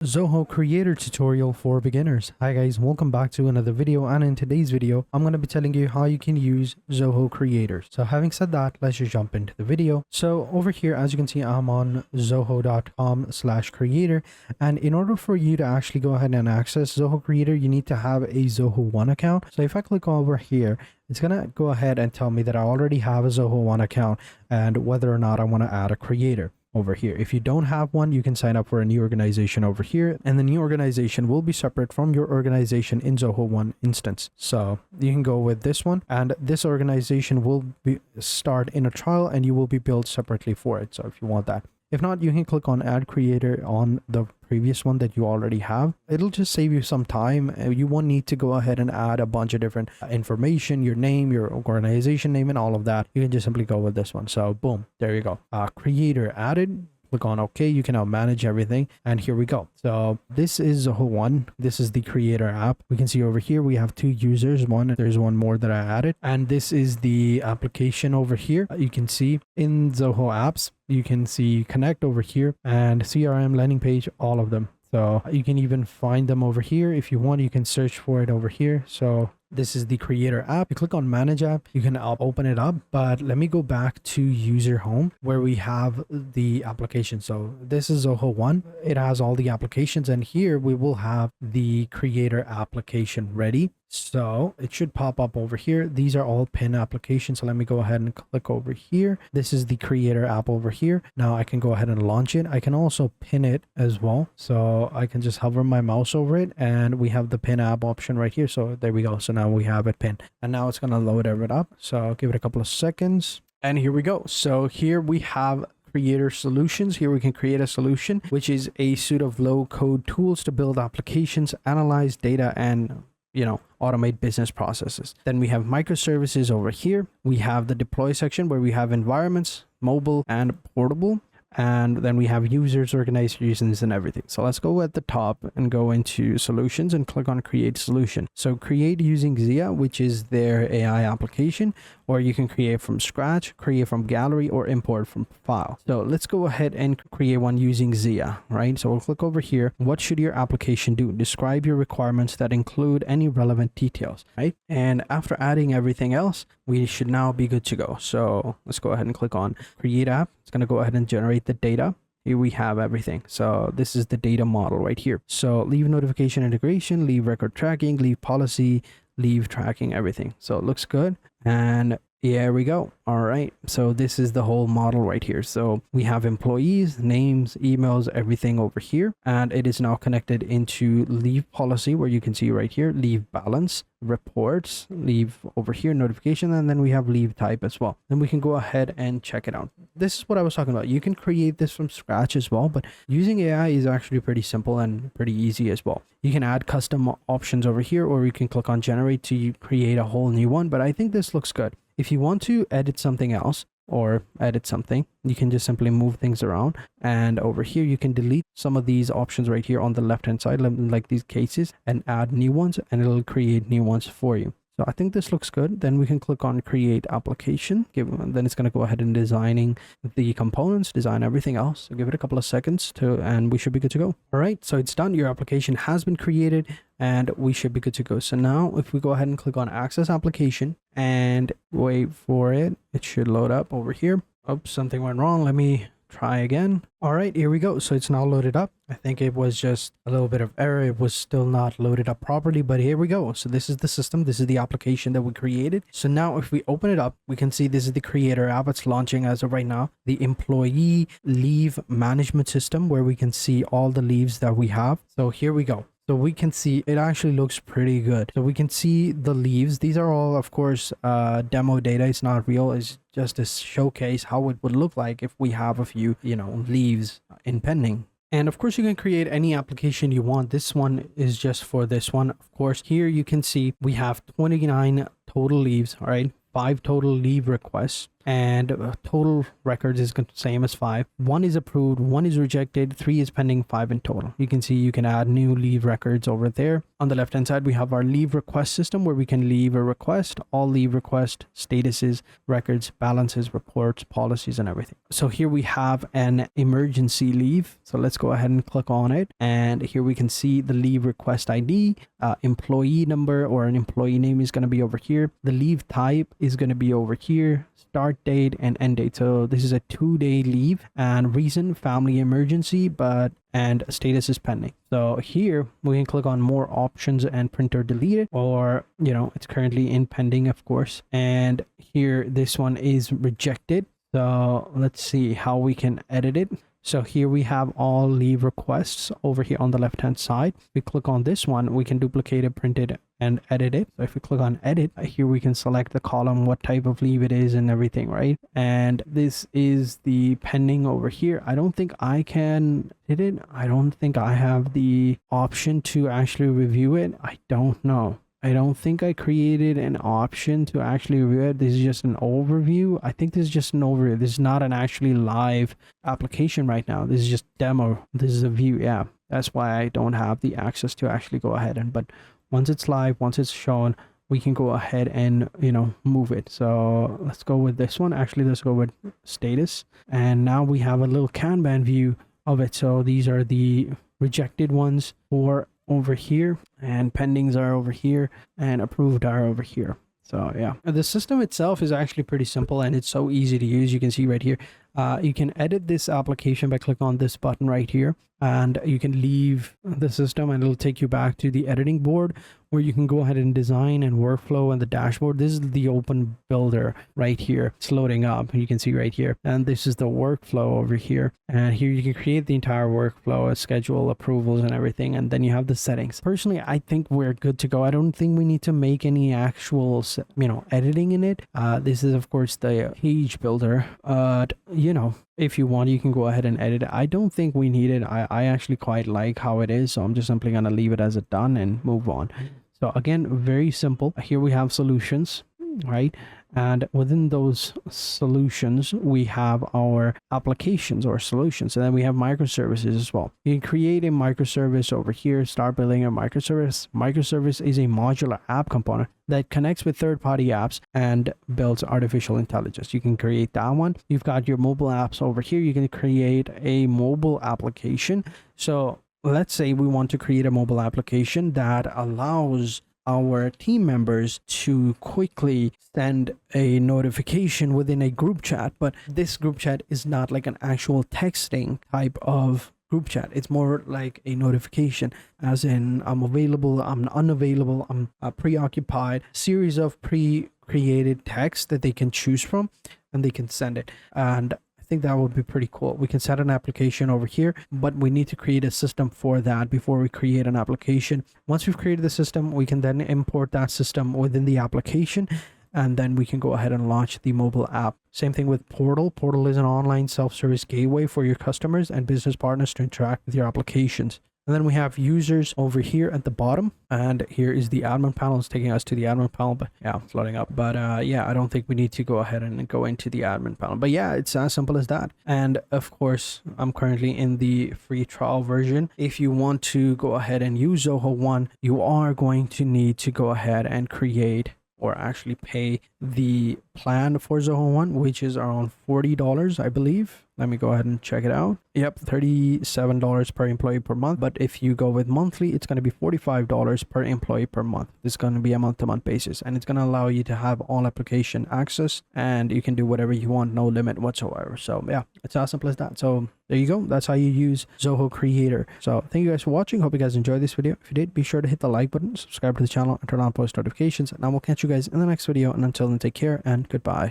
Zoho creator tutorial for beginners. Hi guys, welcome back to another video, and in today's video I'm going to be telling you how you can use Zoho creators. So having said that, let's just jump into the video. So over here, as you can see, I'm on zoho.com/creator, and in order for you to actually go ahead and access Zoho creator, you need to have a Zoho One account. So if I click over here, it's going to go ahead and tell me that I already have a Zoho One account and whether or not I want to add a creator over here. If you don't have one, you can sign up for a new organization over here, and the new organization will be separate from your organization in Zoho One instance. So you can go with this one, and this organization will be start in a trial and you will be billed separately for it. So if you want that, if not, you can click on add creator on the previous one that you already have. It'll just save you some time. You won't need to go ahead and add a bunch of different information, your name, your organization name, and all of that. You can just simply go with this one. So boom, there you go. Creator added. Click on OK. You can now manage everything, and here we go. So this is Zoho One. This is the creator app. We can see over here we have two users. There's one more that I added, and this is the application over here. You can see in Zoho apps, you can see connect over here and CRM, landing page, all of them. So you can even find them over here. If you want, you can search for it over here. So this is the creator app. You click on manage app, you can open it up, but let me go back to user home where we have the application. So this is Zoho One. It has all the applications, and here we will have the creator application ready. So it should pop up over here. These are all pin applications. So let me go ahead and click over here. This is the creator app over here. Now I can go ahead and launch it. I can also pin it as well. So I can just hover my mouse over it, and we have the pin app option right here. So there we go. So now we have it pinned, and now it's going to load everything up. So I'll give it a couple of seconds, and here we go. So here we have creator solutions. Here we can create a solution, which is a suite of low code tools to build applications, analyze data, and automate business processes. Then we have microservices over here. We have the deploy section where we have environments, mobile and portable. And then we have users, organizations, and everything. So let's go at the top and go into solutions and click on create solution. So create using Zia, which is their AI application, or you can create from scratch, create from gallery, or import from file. So let's go ahead and create one using Zia, right? So we'll click over here. What should your application do? Describe your requirements that include any relevant details, right? And after adding everything else, we should now be good to go. So let's go ahead and click on create app. It's going to go ahead and generate the data. Here we have everything. So this is the data model right here. So leave notification integration, leave record tracking, leave policy, leave tracking, everything. So it looks good. And here we go. All right. So this is the whole model right here. So we have employees, names, emails, everything over here. And it is now connected into leave policy, where you can see right here, leave balance, reports, leave over here, notification, and then we have leave type as well. Then we can go ahead and check it out. This is what I was talking about. You can create this from scratch as well, but using AI is actually pretty simple and pretty easy as well. You can add custom options over here, or you can click on generate to create a whole new one, but I think this looks good. If you want to edit something else or edit something, you can just simply move things around, and over here you can delete some of these options right here on the left hand side, like these cases, and add new ones, and it'll create new ones for you. So I think this looks good. Then we can click on create application. Then it's going to go ahead and designing the components, design everything else. So give it a couple of seconds and we should be good to go. All right, so it's done. Your application has been created and we should be good to go. So now if we go ahead and click on access application and wait for it, it should load up over here. Oops, something went wrong. Let me try again. All right, here we go. So it's now loaded up. I think it was just a little bit of error. It was still not loaded up properly, but here we go. So this is the system. This is the application that we created. So now if we open it up, we can see this is the creator app. It's launching as of right now. The employee leave management system, where we can see all the leaves that we have. So here we go. So we can see it actually looks pretty good. So we can see the leaves. These are all, of course, demo data. It's not real. It's just to showcase how it would look like if we have a few, leaves in pending. And of course, you can create any application you want. This one is just for this one. Of course, here you can see we have 29 total leaves, all right? 5 total leave requests. and total records is same as 5. 1 is approved, 1 is rejected, 3 is pending, 5 in total. You can see you can add new leave records over there. On the left hand side, we have our leave request system where we can leave a request, all leave request statuses, records, balances, reports, policies, and everything. So here we have an emergency leave. So let's go ahead and click on it, and here we can see the leave request ID, employee number or an employee name is going to be over here. The leave type is going to be over here, start date and end date. So this is a 2-day leave, and reason family emergency, and status is pending. So here we can click on more options and print or delete it, or it's currently in pending, of course. And here this one is rejected. So let's see how we can edit it. So here we have all leave requests over here on the left hand side. We click on this one, we can duplicate it, print it, and edit it. So if we click on edit, here we can select the column, what type of leave it is and everything, right? And this is the pending over here. I don't think I can edit it. I don't think I have the option to actually review it. I don't know. I don't think I created an option to actually review it. This is just an overview. I think this is just an overview. This is not an actually live application right now. This is just demo. This is a view. Yeah, that's why I don't have the access to actually go ahead but once it's live, once it's shown, we can go ahead and move it. So let's go with this one. Actually, let's go with status, and now we have a little Kanban view of it. So these are the rejected ones for over here, and pendings are over here, and approved are over here. So yeah, the system itself is actually pretty simple, and it's so easy to use. You can see right here, you can edit this application by clicking on this button right here, and you can leave the system and it'll take you back to the editing board where you can go ahead and design and workflow and the dashboard. This is the open builder right here. It's loading up. You can see right here, and this is the workflow over here, and here you can create the entire workflow, schedule approvals and everything, and then you have the settings. Personally, I think we're good to go. I don't think we need to make any actual editing in it. This is of course the page builder, but if you want, you can go ahead and edit it. I don't think we need it. I actually quite like how it is, so I'm just simply going to leave it as a done and move on. So again, very simple. Here we have solutions, right? And within those solutions, we have our applications or solutions. And then we have microservices as well. You can create a microservice over here, start building a microservice. Microservice is a modular app component that connects with third-party apps and builds artificial intelligence. You can create that one. You've got your mobile apps over here. You can create a mobile application. So let's say we want to create a mobile application that allows our team members to quickly send a notification within a group chat, but this group chat is not like an actual texting type of group chat. It's more like a notification, as in I'm available, I'm unavailable, I'm preoccupied, series of pre-created text that they can choose from and they can send it. And I think that would be pretty cool. We can set an application over here, but we need to create a system for that before we create an application. Once we've created the system, we can then import that system within the application, and then we can go ahead and launch the mobile app. Same thing with Portal. Portal is an online self-service gateway for your customers and business partners to interact with your applications. And then we have users over here at the bottom, and here is the admin panel. It's taking us to the admin panel, but yeah, it's loading up. But yeah, I don't think we need to go ahead and go into the admin panel, but yeah, it's as simple as that. And of course, I'm currently in the free trial version. If you want to go ahead and use Zoho One, you are going to need to go ahead and create or actually pay the plan for Zoho One, which is around $40, I believe. Let me go ahead and check it out. Yep, $37 per employee per month. But if you go with monthly, it's going to be $45 per employee per month. It's going to be a month-to-month basis, and it's going to allow you to have all application access, and you can do whatever you want, no limit whatsoever. So yeah, it's as simple as that. So there you go. That's how you use Zoho Creator. So thank you guys for watching. Hope you guys enjoyed this video. If you did, be sure to hit the like button, subscribe to the channel, and turn on post notifications. And I will catch you guys in the next video. And until then, take care and goodbye.